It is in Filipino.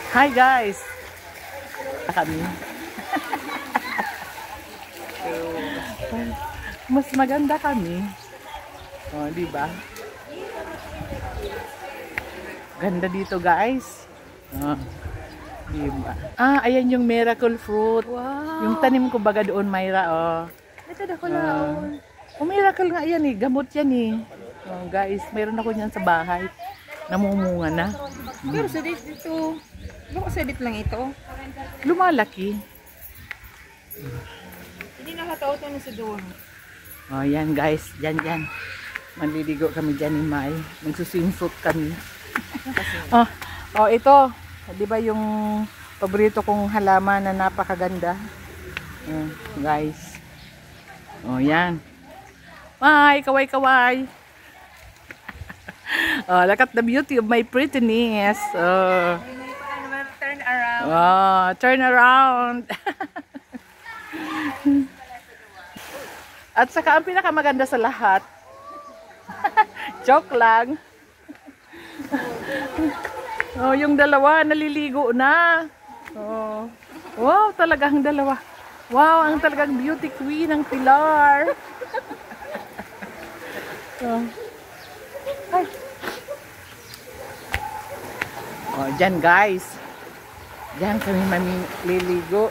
Hi guys! Kami. Mas maganda kami. Oh, di ba? Ganda dito guys. Oh, di ba? Ah, ayan yung miracle fruit. Wow. Yung tanim ko baga doon, Myra. Oh. Ito na ko laon. Oh, miracle nga yan eh. Gamot yan eh. Oh, guys, mayroon ako niyan sa bahay. Namumunga na. Pero sa dito, baka sa dito lang ito. Lumalaki. Hindi nakataot na sa doon. Oh, yan guys. Yan. Manliligo kami dyan ni Mai. Magsuswimsuit kami. Ito. Di ba yung paborito kong halaman na napakaganda? Guys. Oh, yan. Mai, kaway-kaway. Look at the beauty of my prettiness. Turn around. Turn around. At saka ang pinakamaganda sa lahat. Joke lang. Yung dalawa naliligo na. Wow, talagang dalawa. Wow, ang talagang beauty queen ng Pilar. Ay. Dyan guys. Dyan kami manliligo.